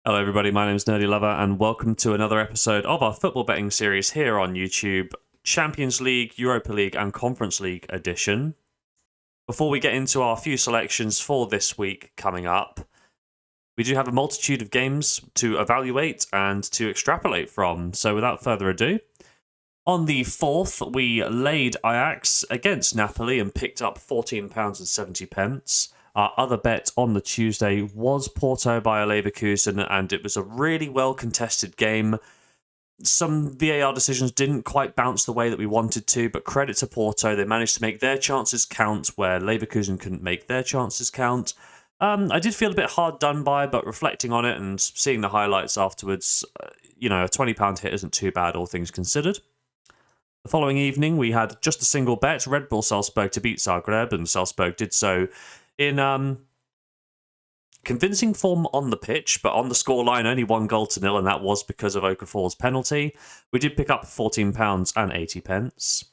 Hello, everybody. My name is Nerdy Lover, and welcome to another episode of our football betting series here on YouTube, Champions League, Europa League, and Conference League edition. Before we get into our few selections for this week coming up, we do have a multitude of games to evaluate and to extrapolate from. So, without further ado, on the 4th, we laid Ajax against Napoli and picked up £14.70. Our other bet on the Tuesday was Porto by Leverkusen, and it was a really well-contested game. Some VAR decisions didn't quite bounce the way that we wanted to, but credit to Porto, they managed to make their chances count where Leverkusen couldn't make their chances count. I did feel a bit hard done by, but reflecting on it and seeing the highlights afterwards, a £20 hit isn't too bad, all things considered. The following evening, we had just a single bet, Red Bull Salzburg to beat Zagreb, and Salzburg did so in convincing form on the pitch, but on the scoreline, only 1-0, and that was because of Okafor's penalty. We did pick up £14.80.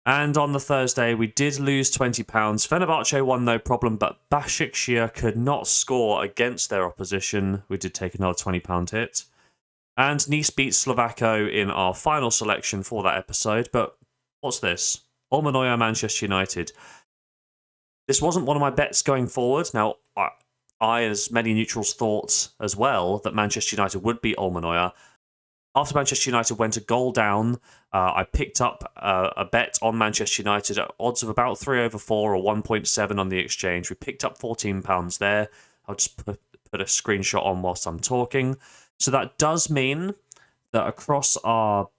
And on the Thursday, we did lose £20. Fenerbache won no problem, but Başakşehir could not score against their opposition. We did take another £20 hit. And Nice beat Slovako in our final selection for that episode. But what's this? Almanoya Manchester United. This wasn't one of my bets going forward. Now, I, as many neutrals, thought as well that Manchester United would beat Almanoya. After Manchester United went a goal down, I picked up a bet on Manchester United at odds of about 3/4 or 1.7 on the exchange. We picked up £14 there. I'll just put a screenshot on whilst I'm talking. So that does mean that across our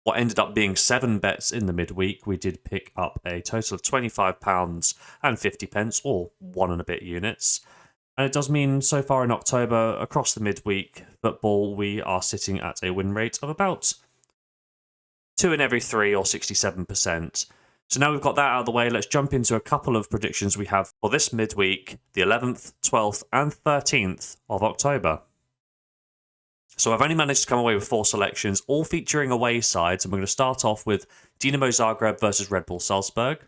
what ended up being 7 bets in the midweek, we did pick up a total of £25.50, or 1 and a bit units. And it does mean so far in October, across the midweek football, we are sitting at a win rate of about 2 in every 3, or 67%. So now we've got that out of the way, let's jump into a couple of predictions we have for this midweek, the 11th, 12th, and 13th of October. So I've only managed to come away with 4 selections, all featuring away sides, and we're going to start off with Dynamo Zagreb versus Red Bull Salzburg.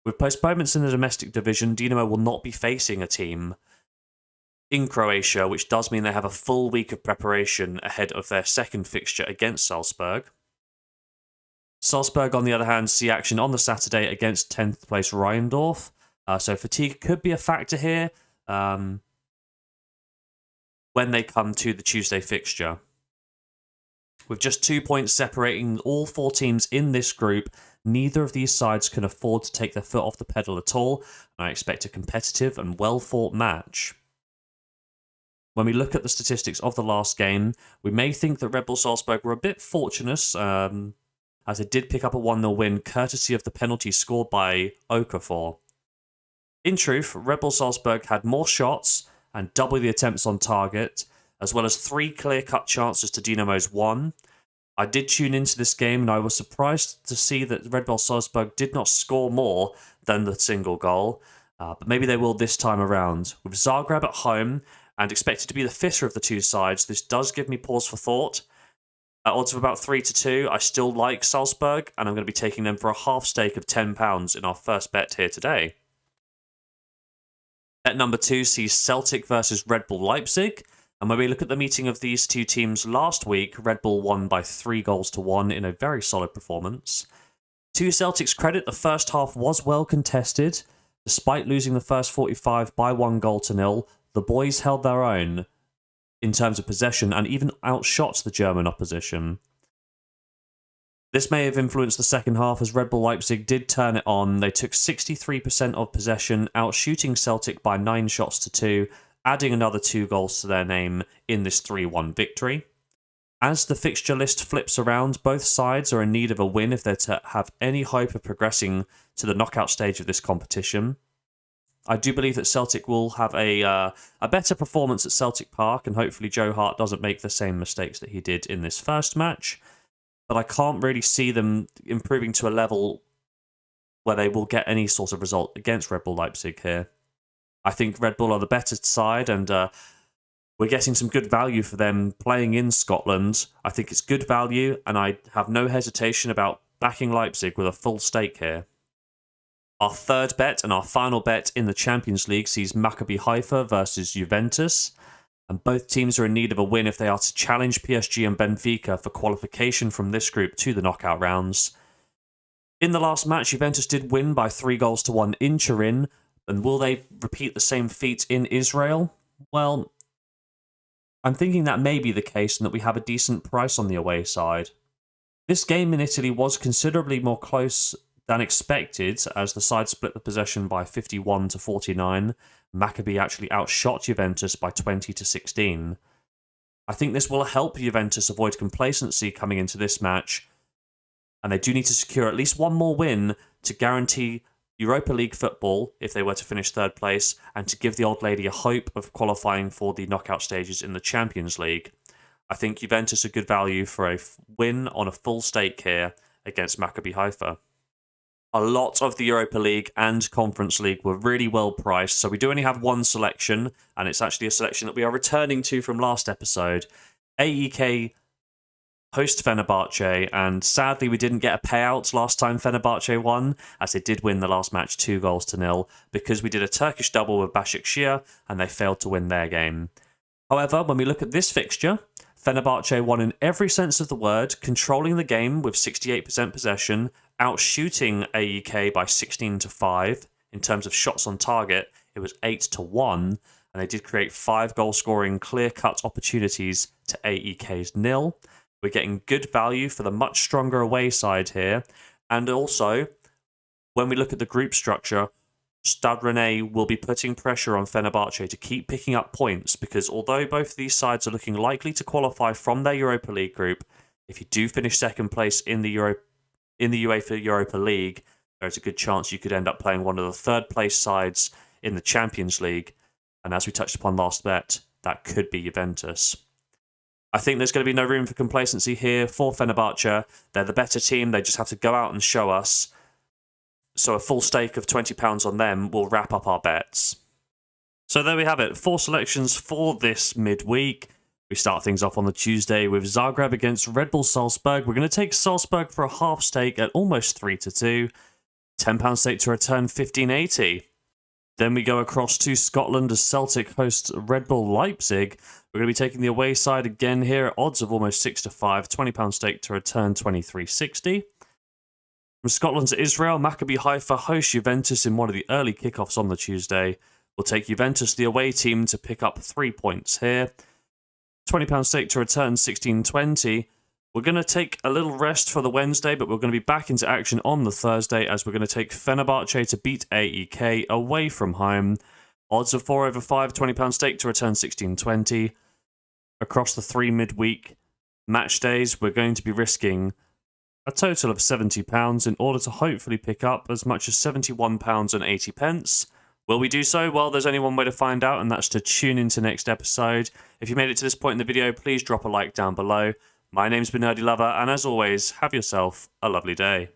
With postponements in the domestic division, Dynamo will not be facing a team in Croatia, which does mean they have a full week of preparation ahead of their second fixture against Salzburg. Salzburg, on the other hand, see action on the Saturday against 10th place Rheindorf, so fatigue could be a factor here when they come to the Tuesday fixture. With just 2 points separating all 4 teams in this group, neither of these sides can afford to take their foot off the pedal at all, and I expect a competitive and well-fought match. When we look at the statistics of the last game, we may think that Red Bull Salzburg were a bit fortunate, as they did pick up a 1-0 win courtesy of the penalty scored by Okafor. In truth, Red Bull Salzburg had more shots and double the attempts on target, as well as 3 clear-cut chances to Dynamo's 1. I did tune into this game, and I was surprised to see that Red Bull Salzburg did not score more than the single goal, but maybe they will this time around. With Zagreb at home, and expected to be the fitter of the two sides, this does give me pause for thought. At odds of about 3-2, I still like Salzburg, and I'm going to be taking them for a half stake of £10 in our first bet here today. Bet number 2 sees Celtic versus Red Bull Leipzig, and when we look at the meeting of these two teams last week, Red Bull won by 3-1 in a very solid performance. To Celtic's credit, the first half was well contested. Despite losing the first 45 by 1-0, the boys held their own in terms of possession and even outshot the German opposition. This may have influenced the second half as Red Bull Leipzig did turn it on. They took 63% of possession, outshooting Celtic by 9 shots to 2, adding another 2 goals to their name in this 3-1 victory. As the fixture list flips around, both sides are in need of a win if they're to have any hope of progressing to the knockout stage of this competition. I do believe that Celtic will have a better performance at Celtic Park, and hopefully Joe Hart doesn't make the same mistakes that he did in this first match. But I can't really see them improving to a level where they will get any sort of result against Red Bull Leipzig here. I think Red Bull are the better side, and we're getting some good value for them playing in Scotland. I think it's good value, and I have no hesitation about backing Leipzig with a full stake here. Our third bet and our final bet in the Champions League sees Maccabi Haifa versus Juventus. And both teams are in need of a win if they are to challenge PSG and Benfica for qualification from this group to the knockout rounds. In the last match, Juventus did win by 3-1 in Turin, and will they repeat the same feat in Israel? Well, I'm thinking that may be the case and that we have a decent price on the away side. This game in Italy was considerably more close than expected, as the side split the possession by 51-49. Maccabi actually outshot Juventus by 20-16. I think this will help Juventus avoid complacency coming into this match, and they do need to secure at least one more win to guarantee Europa League football if they were to finish third place, and to give the old lady a hope of qualifying for the knockout stages in the Champions League. I think Juventus are good value for a win on a full stake here against Maccabi Haifa. A lot of the Europa League and Conference League were really well priced, so we do only have one selection, and it's actually a selection that we are returning to from last episode. AEK host Fenerbahce, and sadly we didn't get a payout last time Fenerbahce won, as they did win the last match 2-0, because we did a Turkish double with Başakşehir, and they failed to win their game. However, when we look at this fixture, Fenerbahce won in every sense of the word, controlling the game with 68% possession, outshooting AEK by 16-5. In terms of shots on target, it was 8-1, and they did create 5 goal-scoring clear-cut opportunities to AEK's 0. We're getting good value for the much stronger away side here, and also, when we look at the group structure, Stade Rennais will be putting pressure on Fenerbahce to keep picking up points, because although both of these sides are looking likely to qualify from their Europa League group, if you do finish second place in the UEFA Europa League, there's a good chance you could end up playing one of the third place sides in the Champions League, and as we touched upon last bet, that could be Juventus. I think there's going to be no room for complacency here for Fenerbahce. They're the better team, they just have to go out and show us. So a full stake of £20 on them will wrap up our bets. So there we have it, 4 selections for this midweek. We start things off on the Tuesday with Zagreb against Red Bull Salzburg. We're going to take Salzburg for a half stake at almost 3-2. £10 stake to return 15.80. Then we go across to Scotland as Celtic hosts Red Bull Leipzig. We're going to be taking the away side again here at odds of almost 6-5. £20 stake to return 23.60. From Scotland to Israel, Maccabi Haifa hosts Juventus in one of the early kickoffs on the Tuesday. We'll take Juventus, the away team, to pick up 3 points here. £20 stake to return 16.20. We're going to take a little rest for the Wednesday, but we're going to be back into action on the Thursday as we're going to take Fenerbahce to beat AEK away from home. Odds of 4/5, £20 stake to return 16.20. Across the 3 midweek match days, we're going to be risking a total of £70 in order to hopefully pick up as much as £71.80. Will we do so? Well, there's only one way to find out, and that's to tune into next episode. If you made it to this point in the video, please drop a like down below. My name's been Nerdy Lover, and as always, have yourself a lovely day.